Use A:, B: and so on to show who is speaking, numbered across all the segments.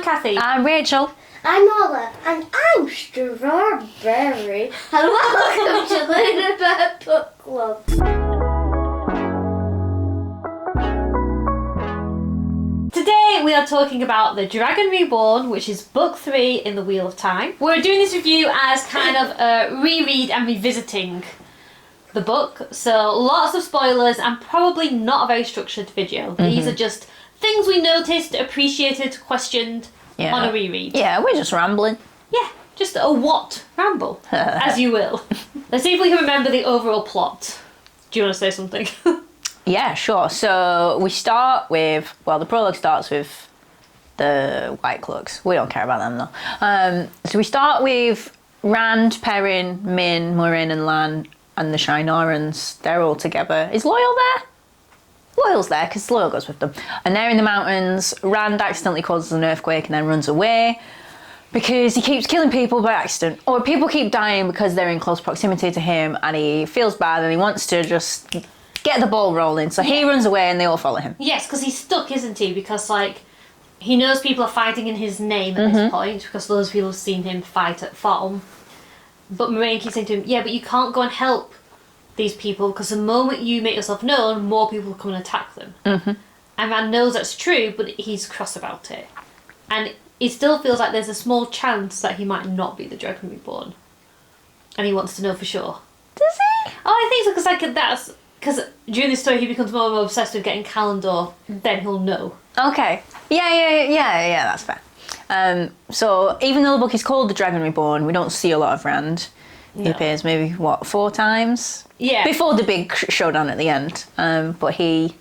A: Cathy.
B: I'm Rachel.
C: I'm Ola. And I'm Strawberry. And welcome to Learn About Book Club.
A: Today we are talking about the Dragon Reborn, which is book 3 in the Wheel of Time. We're doing this review as kind of a reread and revisiting the book. So lots of spoilers and probably not a very structured video. These are just things we noticed, appreciated, questioned on a reread.
B: Yeah, we're just rambling.
A: Yeah, just a WoT ramble, as you will. Let's see if we can remember the overall plot. Do you want to say something?
B: Yeah, sure. So we start with, well, the prologue starts with the White Cloaks. We don't care about them though. So we start with Rand, Perrin, Min, Moiraine and Lan and the Shinorans. They're all together. Is Loyal there? Loyal's there because Loyal goes with them. And they're in the mountains. Rand accidentally causes an earthquake and then runs away because he keeps killing people by accident. Or people keep dying because they're in close proximity to him and he feels bad and he wants to just get the ball rolling. So he runs away and they all follow him.
A: Yes, because he's stuck, isn't he? Because, like, he knows people are fighting in his name at this point because those people have seen him fight at Farm. But Moiraine keeps saying to him, yeah, but you can't go and help these people because the moment you make yourself known, more people will come and attack them. And Rand knows that's true, but he's cross about it. And he still feels like there's a small chance that he might not be the Dragon Reborn. And he wants to know for sure.
B: Does he?
A: Oh, I think so, because because during this story he becomes more and more obsessed with getting Calendar, then he'll know.
B: Okay. Yeah, that's fair. So even though the book is called The Dragon Reborn, we don't see a lot of Rand. He appears maybe, 4 times?
A: Yeah.
B: Before the big showdown at the end. But he's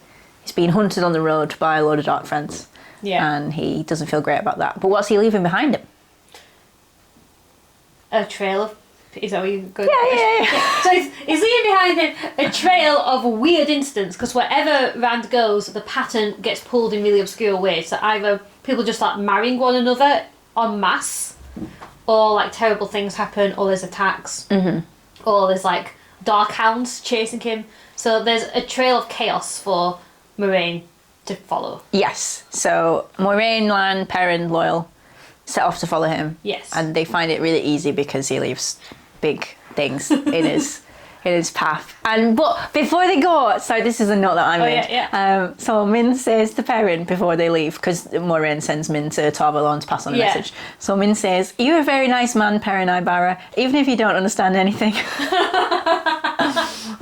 B: been hunted on the road by a load of dark friends.
A: Yeah.
B: And he doesn't feel great about that. But what's he leaving behind him?
A: A trail of... Is that what you go?
B: Yeah.
A: So he's leaving behind him a trail of weird incidents, because wherever Rand goes, the pattern gets pulled in really obscure ways. So either people just start marrying one another en masse, or like terrible things happen, or there's attacks, or there's like dark hounds chasing him. So there's a trail of chaos for Moiraine to follow.
B: Yes. So Moiraine, Lan, Perrin, Loyal set off to follow him.
A: Yes.
B: And they find it really easy because he leaves big things in his path. But before they go, so this is a note that I made. So Min says to Perrin before they leave, because Moiraine sends Min to Tarvalon to pass on a message. So Min says, "You're a very nice man, Perrin Ibarra, even if you don't understand anything."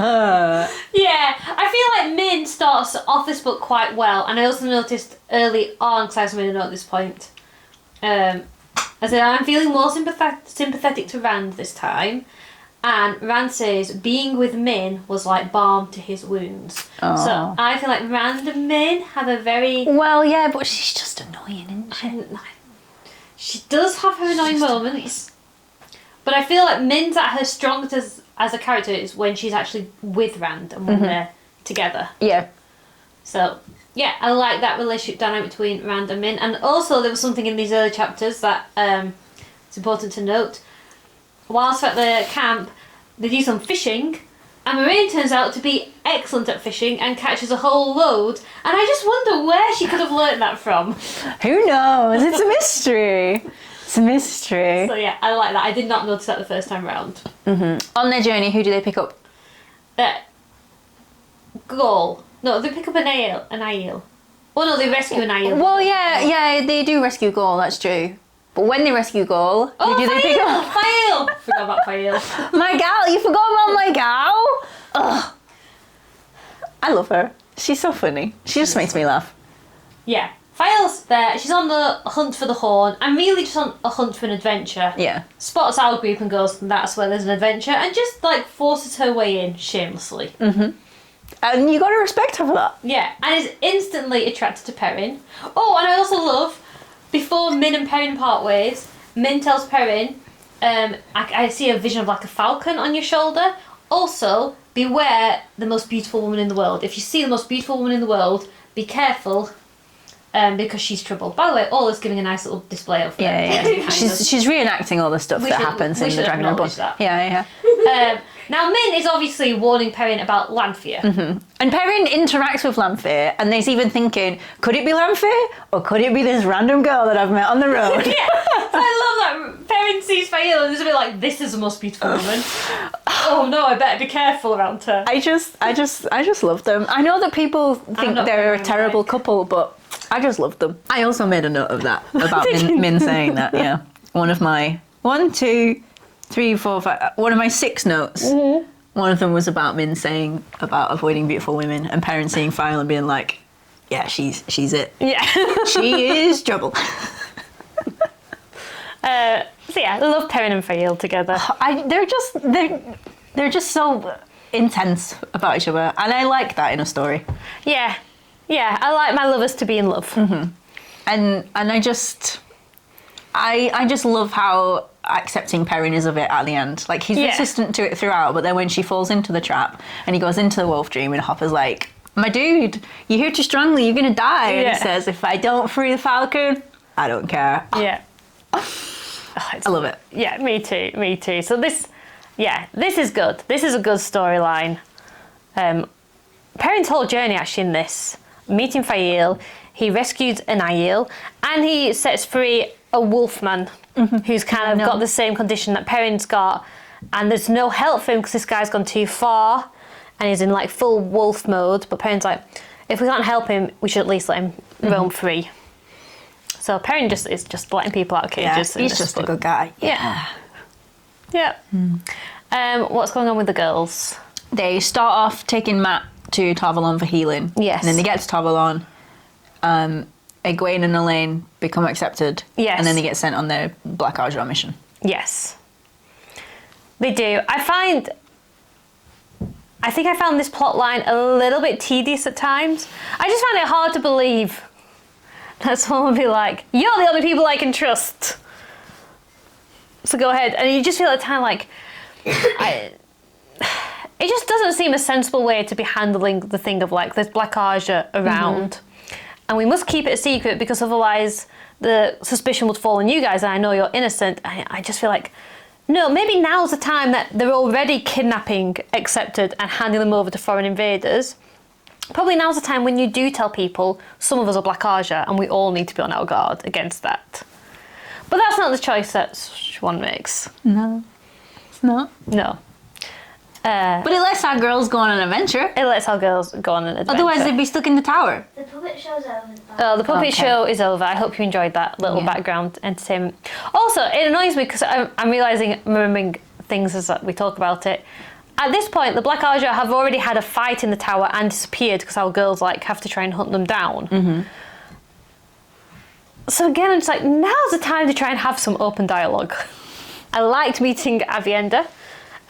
A: Yeah, I feel like Min starts off this book quite well, and I also noticed early on, because I also made a note at this point, I said, I'm feeling more sympathetic to Rand this time. And Rand says, being with Min was like balm to his wounds.
B: Oh.
A: So I feel like Rand and Min have a very...
B: Well, yeah, but she's just annoying, isn't she?
A: She does have her annoying moments. But I feel like Min's at her strongest as a character is when she's actually with Rand and when they're together.
B: Yeah.
A: So... yeah, I like that relationship dynamic between Rand and Min. And also there was something in these early chapters that it's important to note. Whilst at the camp, they do some fishing, and Moiraine turns out to be excellent at fishing and catches a whole load. And I just wonder where she could have learnt that from.
B: Who knows? It's a mystery. It's a mystery.
A: So yeah, I like that. I did not notice that the first time round.
B: On their journey, who do they pick up?
A: Gaul. No, they pick up an Aiel. Oh no, they rescue an Aiel.
B: Well, yeah, they do rescue Gaul, that's true. But when they rescue Gaul, who do they pick up?
A: Fael! Forgot about Fael.
B: My gal, you forgot about my gal? Ugh. I love her. She's so funny. She just makes me laugh.
A: Yeah. Fael's there. She's on the hunt for the horn. I'm really just on a hunt for an adventure.
B: Yeah.
A: Spots our group and goes, that's where there's an adventure, and just like forces her way in shamelessly.
B: And you gotta respect her for that.
A: Yeah, and is instantly attracted to Perrin. Oh, and I also love, before Min and Perrin part ways, Min tells Perrin, I see a vision of like a falcon on your shoulder. Also, beware the most beautiful woman in the world. If you see the most beautiful woman in the world, be careful, because she's trouble. By the way, all is giving a nice little display of
B: Yeah. She's reenacting all the stuff that happens in the Dragon Reborn.
A: That.
B: Yeah.
A: Now, Min is obviously warning Perrin about Lanfear.
B: And Perrin interacts with Lanfear, and he's even thinking, could it be Lanfear? Or could it be this random girl that I've met on the road?
A: Yeah, I love that. Perrin sees Fael and is a bit like, this is the most beautiful woman. Oh no, I better be careful around her.
B: I just love them. I know that people think they're a terrible couple, but I just love them. I also made a note of that, about Min saying that, yeah. One of my 1, 2, 3, 4, 5, one of my 6 notes. One of them was about Min saying about avoiding beautiful women, and Perrin seeing Fael and being like, yeah, she's it.
A: Yeah.
B: She is trouble.
A: So yeah, I love Perrin and Fael together.
B: They're just so intense about each other, and I like that in a story.
A: Yeah, I like my lovers to be in love.
B: And I just love how accepting Perrin is of it at the end. Like, he's resistant to it throughout, but then when she falls into the trap and he goes into the wolf dream, and Hopper's like, my dude, you hear too strongly, you're gonna die. And he says, if I don't free the falcon, I don't care.
A: Yeah.
B: I love it.
A: Yeah, me too. So this is good. This is a good storyline. Perrin's whole journey actually in this, meeting Fael, he rescues an Aiel, and he sets free a wolfman who's kind of got the same condition that Perrin's got, and there's no help for him because this guy's gone too far and he's in like full wolf mode, but Perrin's like, if we can't help him, we should at least let him roam free. So Perrin is just letting people out of cages.
B: Yeah, he's just a good guy.
A: Yeah. What's going on with the girls?
B: They start off taking Matt to Tarvalon for healing.
A: Yes.
B: And then they get to Tarvalon. Egwene and Elaine become accepted.
A: Yes.
B: And then they get sent on their Black Argent mission.
A: Yes. They do. I think I found this plot line a little bit tedious at times. I just found it hard to believe that someone would be like, you're the only people I can trust. So go ahead. And you just feel at the time like, it just doesn't seem a sensible way to be handling the thing of like, there's Black Argent around. And we must keep it a secret because otherwise the suspicion would fall on you guys and I know you're innocent. I just feel like, no, maybe now's the time that they're already kidnapping accepted and handing them over to foreign invaders. Probably now's the time when you do tell people some of us are Black Argent and we all need to be on our guard against that. But that's not the choice that Siobhan makes.
B: No, it's not.
A: No.
B: But it lets our girls go on an adventure.
A: It lets our girls go on an adventure.
B: Otherwise they'd be stuck in the tower.
C: The puppet show's over.
A: Oh, the puppet show is over. I hope you enjoyed that little background entertainment. Also, it annoys me because I'm remembering things as we talk about it. At this point, the Black Argent have already had a fight in the tower and disappeared because our girls have to try and hunt them down. So again, I'm just like, now's the time to try and have some open dialogue. I liked meeting Avienda.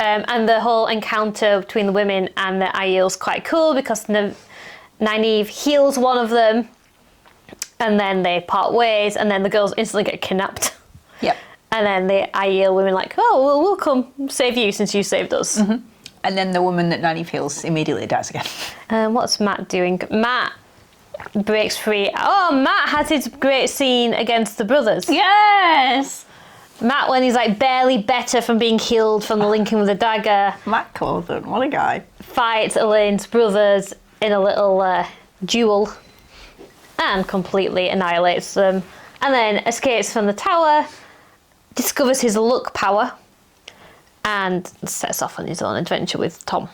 A: And the whole encounter between the women and the Aiel's quite cool because Nynaeve heals one of them and then they part ways and then the girls instantly get kidnapped.
B: Yep.
A: And then the Aiel women like, oh, well, we'll come save you since you saved us.
B: And then the woman that Nynaeve heals immediately dies again.
A: What's Matt doing? Matt breaks free. Oh, Matt has his great scene against the brothers.
B: Yes!
A: Matt, when he's like barely better from being healed from the linking with the dagger.
B: Matt Cawthon, what a guy.
A: Fights Elaine's brothers in a little duel and completely annihilates them. And then escapes from the tower, discovers his luck power, and sets off on his own adventure with Tom.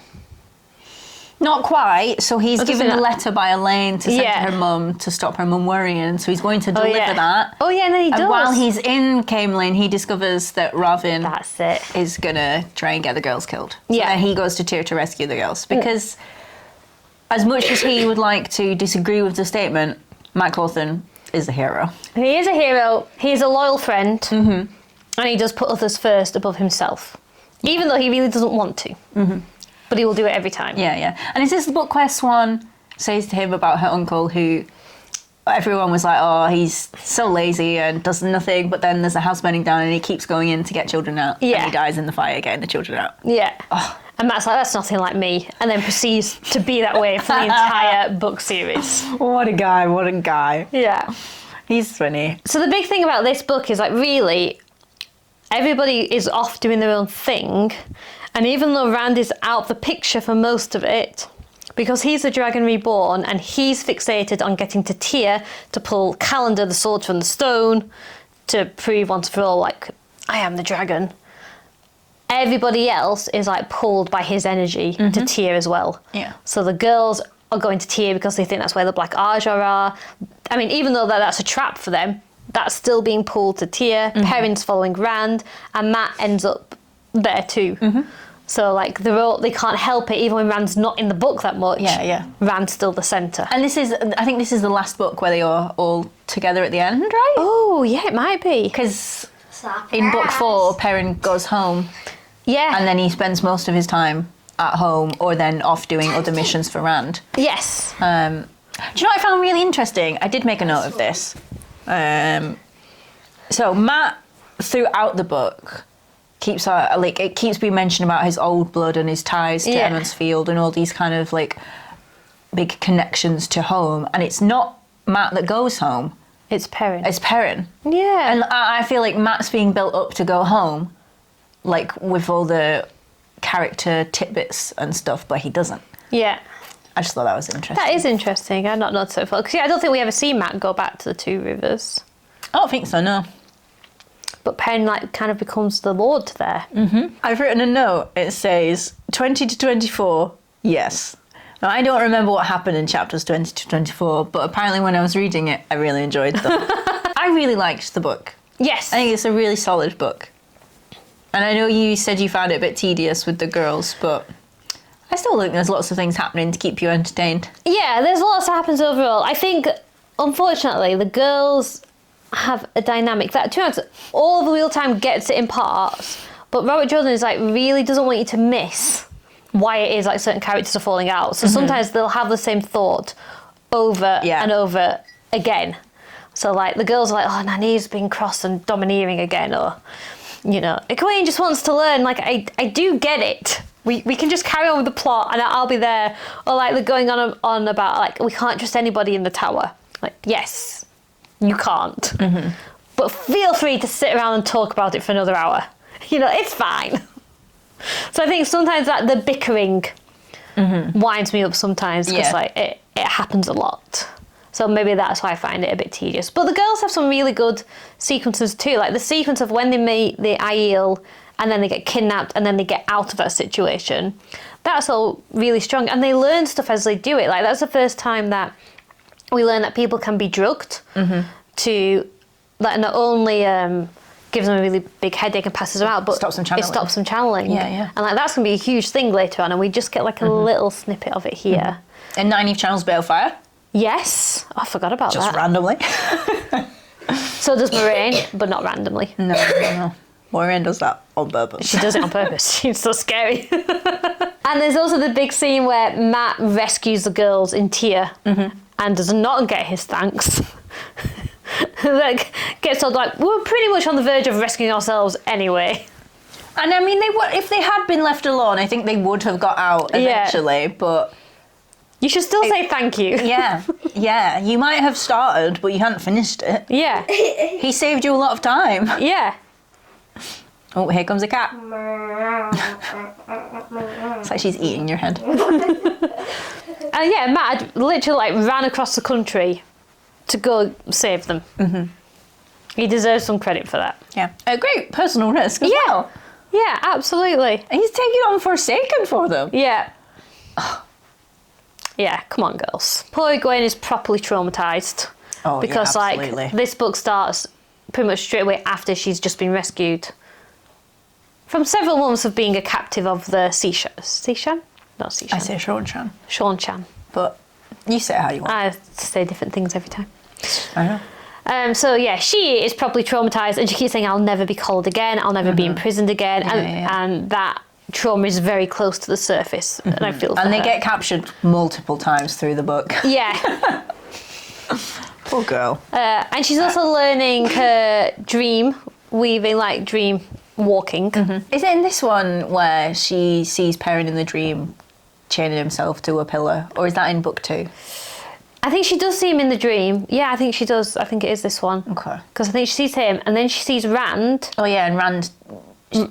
B: Not quite. So he's given a letter by Elaine to send to her mum to stop her mum worrying. So he's going to deliver that.
A: Oh yeah, and then he does.
B: And while he's in Camelin, he discovers that Ravin is going to try and get the girls killed. So then he goes to Tyr to rescue the girls. Because as much as he would like to disagree with the statement, Matt Cawthon is a hero.
A: He is a hero. He's a loyal friend. And he does put others first above himself. Even though he really doesn't want to. But he will do it every time.
B: Yeah. And is this the book where Swan says to him about her uncle who everyone was like, oh, he's so lazy and does nothing, but then there's a house burning down and he keeps going in to get children out. And he dies in the fire getting the children out.
A: Yeah. Oh. And Matt's like, that's nothing like me. And then proceeds to be that way for the entire book series.
B: What a guy.
A: Yeah.
B: He's funny.
A: So the big thing about this book is like really everybody is off doing their own thing. And even though Rand is out of the picture for most of it, because he's a Dragon Reborn and he's fixated on getting to Tyr to pull Calendar, the sword from the stone, to prove once for all, like, I am the dragon. Everybody else is like pulled by his energy to Tyr as well.
B: Yeah.
A: So the girls are going to Tyr because they think that's where the Black Arjar are. I mean, even though that's a trap for them, that's still being pulled to Tyr. Perrin's following Rand, and Mat ends up there too. So like they can't help it, even when Rand's not in the book that much.
B: Yeah.
A: Rand's still the centre.
B: And I think this is the last book where they are all together at the end, right?
A: Oh yeah, it might be.
B: Because in book 4, Perrin goes home.
A: Yeah.
B: And then he spends most of his time at home or then off doing other missions for Rand.
A: Yes.
B: Do you know what I found really interesting? I did make a note of this. So Mat, throughout the book, keeps it keeps being mentioned about his old blood and his ties to Emond's Field and all these kind of like big connections to home. And it's not Mat that goes home.
A: It's Perrin.
B: It's Perrin.
A: Yeah.
B: And I feel like Mat's being built up to go home, like with all the character tidbits and stuff, but he doesn't.
A: Yeah.
B: I just thought that was interesting.
A: That is interesting. I'm not so far. Because I don't think we ever see Mat go back to the Two Rivers.
B: I don't think so, no.
A: But Perrin like kind of becomes the lord there.
B: I've written a note. It says 20 to 24, yes. Now, I don't remember what happened in chapters 20 to 24, but apparently when I was reading it, I really enjoyed them. I really liked the book.
A: Yes.
B: I think it's a really solid book. And I know you said you found it a bit tedious with the girls, but I still think there's lots of things happening to keep you entertained.
A: Yeah, there's lots that happens overall. I think, unfortunately, the girls have a dynamic that, to be honest, all of the Wheel Time gets it in parts, but Robert Jordan is like really doesn't want you to miss why it is like certain characters are falling out. So sometimes they'll have the same thought over and over again. So like the girls are like, oh, Nani's being cross and domineering again, or you know, Egwene just wants to learn. Like I do get it. We can just carry on with the plot and I'll be there. Or like they're going on about like we can't trust anybody in the tower. Like yes, you can't. But feel free to sit around and talk about it for another hour. You know, it's fine. So I think sometimes that the bickering winds me up sometimes because like it happens a lot. So maybe that's why I find it a bit tedious. But the girls have some really good sequences too. Like the sequence of when they meet the Aiel and then they get kidnapped and then they get out of that situation. That's all really strong. And they learn stuff as they do it. Like that's the first time that we learn that people can be drugged to like not only gives them a really big headache and passes them out, but
B: stops them channeling.
A: It stops them channeling.
B: Yeah.
A: And like that's gonna be a huge thing later on, and we just get like a little snippet of it here.
B: And Nynaeve channels Balefire.
A: Yes, I forgot about
B: Just
A: that.
B: randomly.
A: So does Moiraine, but not randomly.
B: No. Moiraine does that on purpose.
A: She does it on purpose. She's so scary. And there's also the big scene where Mat rescues the girls in Tyr and does not get his thanks. Like gets told like we're pretty much on the verge of rescuing ourselves anyway.
B: And I mean, if they had been left alone, I think they would have got out eventually. But
A: you should still say thank you.
B: Yeah. You might have started, but you hadn't finished it.
A: Yeah.
B: He saved you a lot of time.
A: Yeah.
B: Oh, here comes a cat. It's like she's eating your head.
A: And yeah, Mat literally like ran across the country to go save them. He deserves some credit for that.
B: Yeah. A great personal risk as well.
A: Yeah, absolutely.
B: And he's taking on Forsaken for them.
A: Yeah. Yeah, come on, girls. Poor Egwene is properly traumatised.
B: Oh,
A: because
B: yeah, absolutely.
A: like this book starts pretty much straight away after she's just been rescued from several months of being a captive of the Seashan? Not Seashan.
B: I say Sean-chan.
A: Sean-chan.
B: But you say it how you want.
A: I say different things every time.
B: I know.
A: So yeah, she is properly traumatised and she keeps saying, I'll never be cold again, I'll never be imprisoned again. And that trauma is very close to the surface. And I feel for
B: And they
A: her.
B: get captured multiple times through the book.
A: Yeah.
B: Poor girl.
A: And she's also learning her dream weaving, like dream walking.
B: Is it in this one where she sees Perrin in the dream chaining himself to a pillar? Or is that in book 2?
A: I think she does see him in the dream. Yeah, I think she does. I think it is this one.
B: Okay.
A: Because I think she sees him and then she sees Rand.
B: Oh yeah, and Rand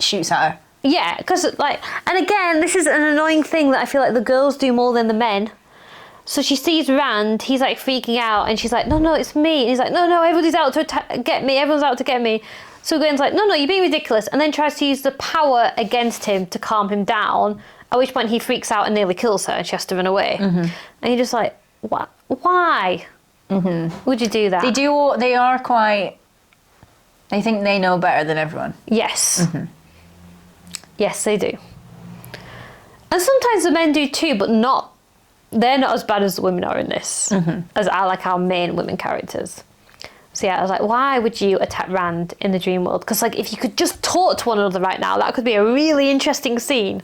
B: shoots at her.
A: Yeah, because like, and again, this is an annoying thing that I feel like the girls do more than the men. So she sees Rand, he's like freaking out, and she's like, no, it's me. And he's like, no, everybody's out to get me. Everyone's out to get me. So Gwen's like, no, you're being ridiculous, and then tries to use the power against him to calm him down. At which point he freaks out and nearly kills her, and she has to run away. And you're just like, what? Why would you do that?
B: They are quite. They think they know better than everyone.
A: Yes. Yes, they do. And sometimes the men do too, but they're not as bad as the women are in this, as I like our main women characters. So yeah, I was like, why would you attack Rand in the dream world? Because like, if you could just talk to one another right now, that could be a really interesting scene.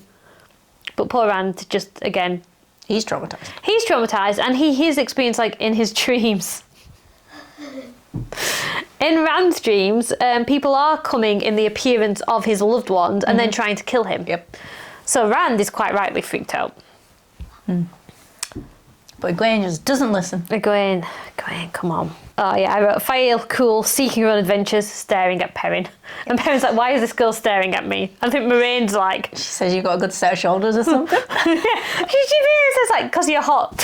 A: But poor Rand, just again,
B: he's traumatized.
A: He's traumatized, and he's experienced like in his dreams. In Rand's dreams, people are coming in the appearance of his loved ones and then trying to kill him.
B: Yep.
A: So Rand is quite rightly freaked out.
B: But Egwene just doesn't listen.
A: Egwene, come on. Oh yeah, I wrote, Fael, cool, seeking her own adventures, staring at Perrin. And Perrin's like, why is this girl staring at me? I think Moraine's like...
B: She says you got a good set of shoulders or something.
A: She really says like, because you're hot.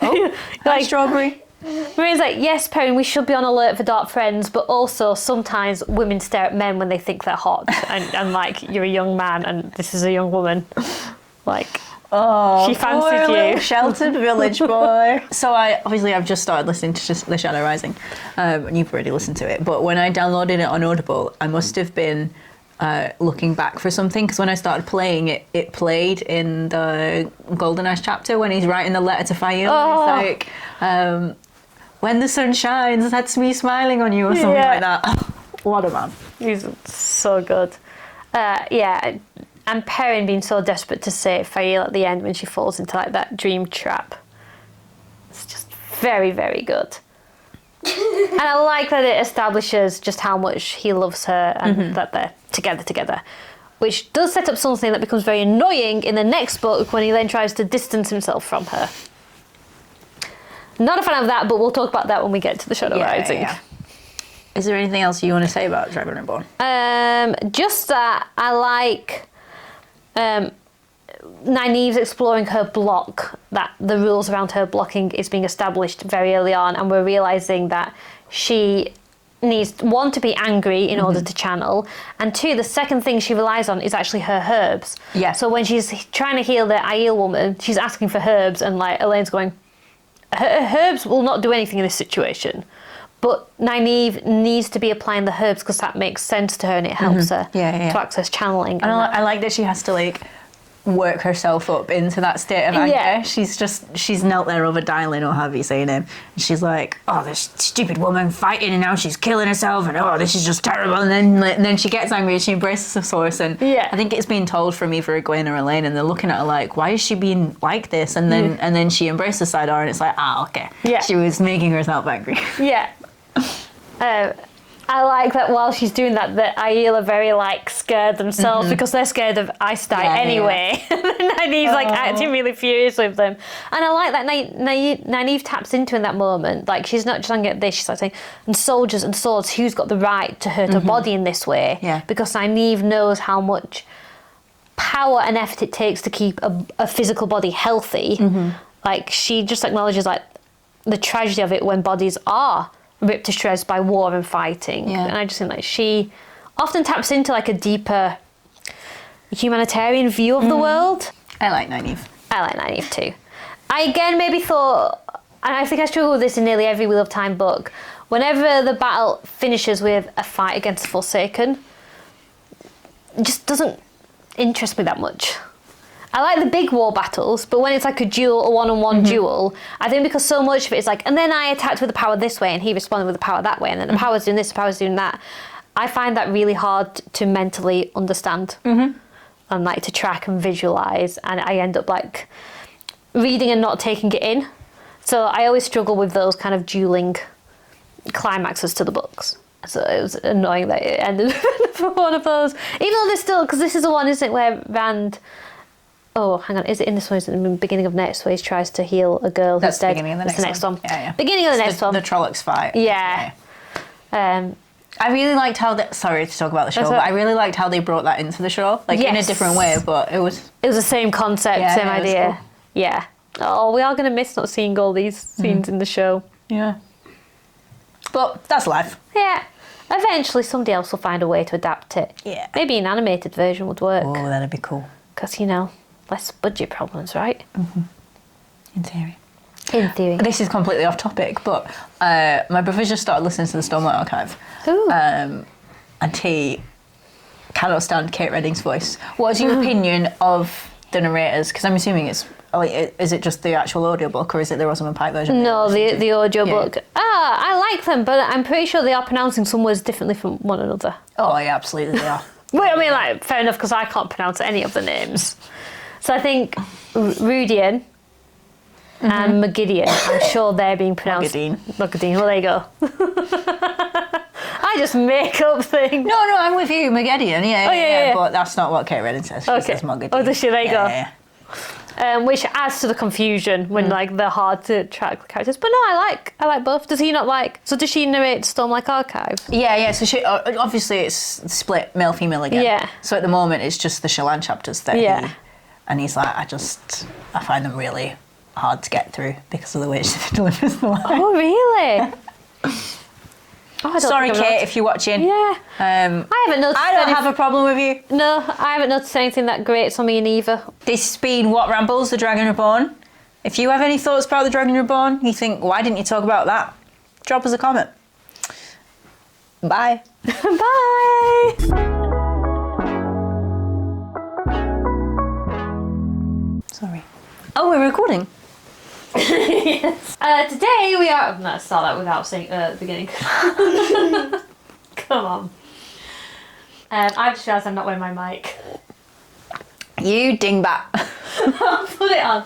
B: Oh, like strawberry.
A: Moraine's like, yes, Perrin, we should be on alert for dark friends, but also sometimes women stare at men when they think they're hot. and like, you're a young man and this is a young woman. Like...
B: Oh,
A: she fancied
B: poor
A: you.
B: Little sheltered village boy. So I've just started listening to The Shadow Rising, and you've already listened to it. But when I downloaded it on Audible, I must have been looking back for something, because when I started playing it, it played in the Golden Ash chapter when he's writing the letter to Fael.
A: Oh.
B: He's like, when the sun shines, that's me smiling on you, or something like that. What a man.
A: He's so good. Yeah. And Perrin being so desperate to save Fael at the end when she falls into like that dream trap. It's just very, very good. And I like that it establishes just how much he loves her and that they're together. Which does set up something that becomes very annoying in the next book when he then tries to distance himself from her. Not a fan of that, but we'll talk about that when we get to The Shadow Rising.
B: Yeah. Is there anything else you want to say about Dragon Reborn?
A: Just that I like... Nynaeve's exploring her block, that the rules around her blocking is being established very early on, and we're realising that she needs, one, to be angry in order to channel, and two, the second thing she relies on is actually her herbs.
B: Yeah.
A: So when she's trying to heal the Aiel woman, she's asking for herbs, and like Elaine's going, her herbs will not do anything in this situation. But Nynaeve needs to be applying the herbs because that makes sense to her and it helps her to access channeling.
B: And I like that she has to like work herself up into that state of anger.
A: Yeah.
B: She's knelt there over Dylan or however you say him, and she's like, oh, this stupid woman fighting and now she's killing herself and oh, this is just terrible. And then she gets angry and she embraces the source, and I think it's being told from either Egwene or Elaine, and they're looking at her like, why is she being like this? And then she embraces Sidar and it's like, okay.
A: Yeah.
B: She was making herself angry.
A: Yeah. I like that while she's doing that, the Aiel are very like scared themselves because they're scared of Aes Sedai anyway. And he's like acting really furious with them. And I like that Nynaeve taps into in that moment. Like she's not just looking at this, she's like saying, and soldiers and swords, who's got the right to hurt a body in this way?
B: Yeah.
A: Because Nynaeve knows how much power and effort it takes to keep a physical body healthy. Like she just acknowledges like the tragedy of it when bodies are ripped to shreds by war and fighting. And I just think like she often taps into like a deeper humanitarian view of the world.
B: I like Nynaeve.
A: I like Nynaeve too. I again maybe thought, and I think I struggle with this in nearly every Wheel of Time book, whenever the battle finishes with a fight against the Forsaken, it just doesn't interest me that much. I like the big war battles, but when it's like a duel, a one-on-one duel, I think because so much of it is like, and then I attacked with the power this way, and he responded with the power that way, and then the power's doing this, the power's doing that. I find that really hard to mentally understand and like to track and visualise, and I end up like reading and not taking it in. So I always struggle with those kind of dueling climaxes to the books. So it was annoying that it ended for one of those. Even though there's still, because this is the one, isn't it, where Rand... Oh, hang on. Is it in this one? Is it in the beginning of next where he tries to heal a girl who's dead?
B: Beginning of the
A: That's
B: next
A: the next one.
B: Yeah.
A: Beginning of the next one.
B: The Trollocs fight.
A: Yeah.
B: I really liked how sorry to talk about the show, but I really liked how they brought that into the show, like in a different way. But it was
A: the same concept, same idea. Cool. Yeah. Oh, we are going to miss not seeing all these scenes in the show.
B: Yeah. But that's life.
A: Yeah. Eventually, somebody else will find a way to adapt it.
B: Yeah.
A: Maybe an animated version would work.
B: Oh, that'd be cool.
A: Because, less budget problems, right?
B: Mm-hmm. In theory.
A: In theory.
B: This is completely off topic, but my brother just started listening to the Stormlight Archive.
A: Ooh.
B: And he cannot stand Kate Redding's voice. What is your opinion of the narrators? Because I'm assuming it's, is it just the actual audiobook or is it the Rosamund Pike version?
A: No, the audiobook. Yeah. I like them, but I'm pretty sure they are pronouncing some words differently from one another.
B: Oh, yeah, absolutely they are.
A: Well, I mean, fair enough, because I can't pronounce any of the names. So I think Rudian and Magidian, I'm sure they're being pronounced... Magadine, well, there you go. I just make up things.
B: No, I'm with you, Magedian, yeah. But that's not what Kate Redding says. She says Magadine.
A: Oh, does she? There you go.
B: Yeah.
A: Which adds to the confusion when they're hard to track the characters. But no, I like both. Does he not like? So does she narrate Stormlight Archive?
B: Yeah. So she obviously it's split male female again.
A: Yeah.
B: So at the moment it's just the Shallan chapters that he's like I find them really hard to get through because of the way she delivers the line.
A: Oh really?
B: Sorry, Kate, if you're watching.
A: Yeah. I haven't noticed.
B: I don't have a problem with you.
A: No, I haven't noticed anything that grates on me in either.
B: This has been WoT Rambles, the Dragon Reborn. If you have any thoughts about the Dragon Reborn, you think, why didn't you talk about that? Drop us a comment. Bye.
A: Bye.
B: Sorry. Oh, we're recording.
A: Yes. Today we are... Let's start that without saying at the beginning. Come on. I've just realised I'm not wearing my mic.
B: You dingbat.
A: I'll put it on.